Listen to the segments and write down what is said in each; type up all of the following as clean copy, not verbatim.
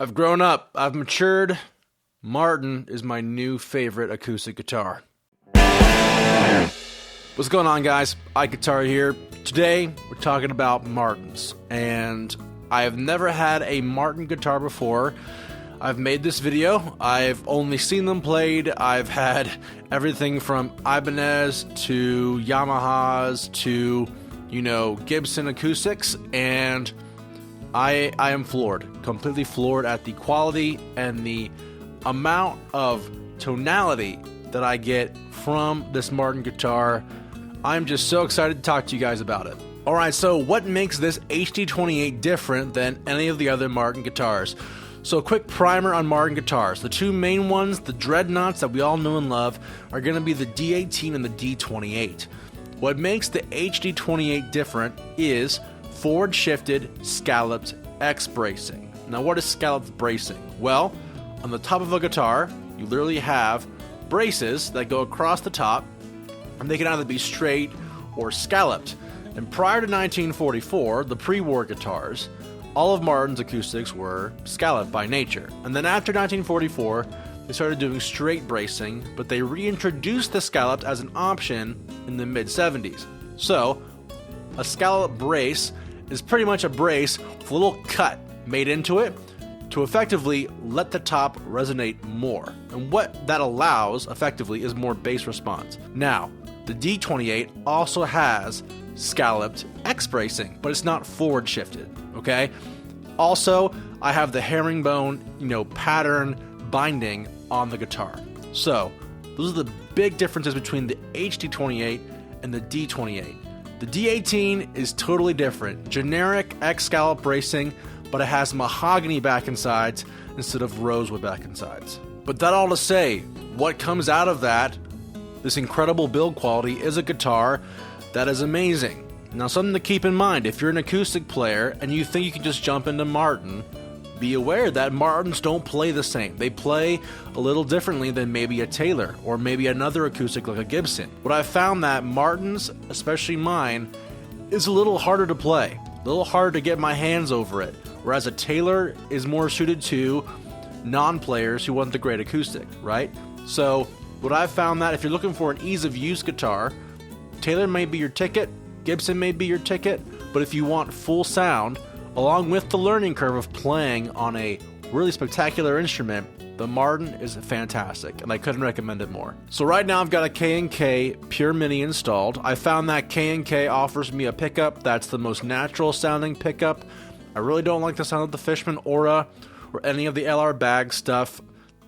I've grown up, I've matured. Martin is my new favorite acoustic guitar. What's going on, guys? IkeGuitar here. Today we're talking about Martins, and I have never had a Martin guitar before. I've made this video, I've only seen them played. I've had everything from Ibanez to Yamahas to, Gibson acoustics, and I am floored, completely floored at the quality and the amount of tonality that I get from this Martin guitar. I'm just so excited to talk to you guys about it. Alright, so what makes this HD28 different than any of the other Martin guitars? So a quick primer on Martin guitars. The two main ones, the dreadnoughts that we all know and love, are going to be the D18 and the D28. What makes the HD28 different is forward-shifted scalloped X bracing. Now, what is scalloped bracing? Well, on the top of a guitar, you literally have braces that go across the top, and they can either be straight or scalloped. And prior to 1944, the pre-war guitars, all of Martin's acoustics were scalloped by nature. And then after 1944, they started doing straight bracing, but they reintroduced the scalloped as an option in the mid-70s. So, a scallop brace is pretty much a brace with a little cut made into it to effectively let the top resonate more. And what that allows, effectively, is more bass response. Now, the D28 also has scalloped X bracing, but it's not forward shifted, okay? Also, I have the herringbone, pattern binding on the guitar. So, those are the big differences between the HD28 and the D28. The D18 is totally different. Generic X scallop bracing, but it has mahogany back and sides instead of rosewood back and sides. But that all to say, what comes out of that, this incredible build quality, is a guitar that is amazing. Now, something to keep in mind, if you're an acoustic player and you think you can just jump into Martin, be aware that Martins don't play the same. They play a little differently than maybe a Taylor or maybe another acoustic like a Gibson. What I've found that Martins, especially mine, is a little harder to play, a little harder to get my hands over it, whereas a Taylor is more suited to non-players who want the great acoustic, right? So what I've found that if you're looking for an ease of use guitar, Taylor may be your ticket, Gibson may be your ticket, but if you want full sound, along with the learning curve of playing on a really spectacular instrument, the Martin is fantastic, and I couldn't recommend it more. So right now I've got a KnK Pure Mini installed. I found that KnK offers me a pickup that's the most natural sounding pickup. I really don't like the sound of the Fishman Aura or any of the LR Bag stuff.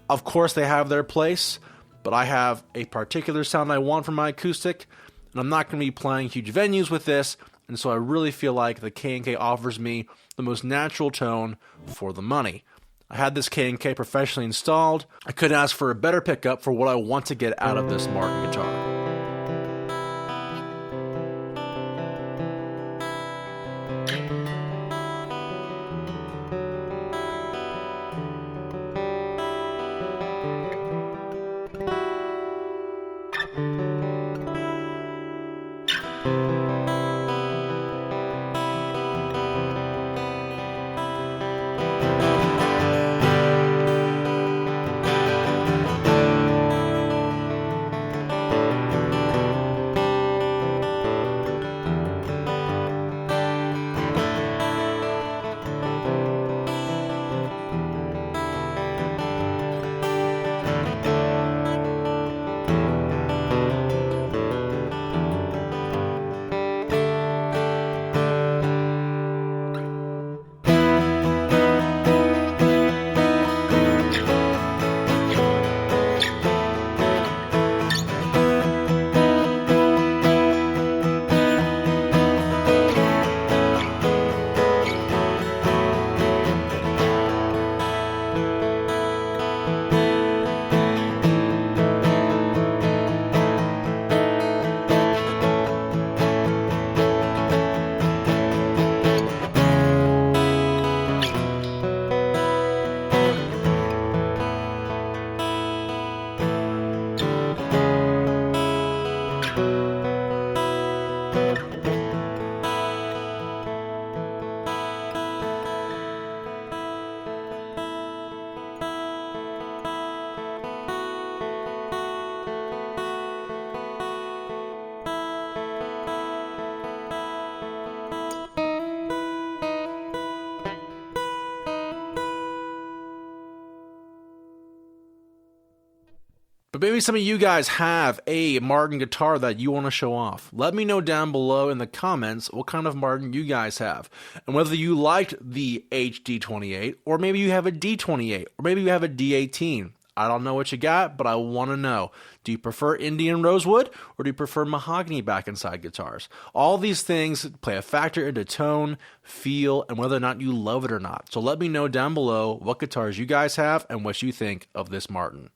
Of course they have their place, but I have a particular sound I want from my acoustic, and I'm not going to be playing huge venues with this, and so I really feel like the KnK offers me the most natural tone for the money. I had this KnK professionally installed. I couldn't ask for a better pickup for what I want to get out of this Martin guitar. But maybe some of you guys have a Martin guitar that you want to show off. Let me know down below in the comments what kind of Martin you guys have, and whether you liked the HD28, or maybe you have a D28, or maybe you have a D18. I don't know what you got, but I want to know. Do you prefer Indian rosewood, or do you prefer mahogany back inside guitars? All these things play a factor into tone, feel, and whether or not you love it or not. So let me know down below what guitars you guys have and what you think of this Martin.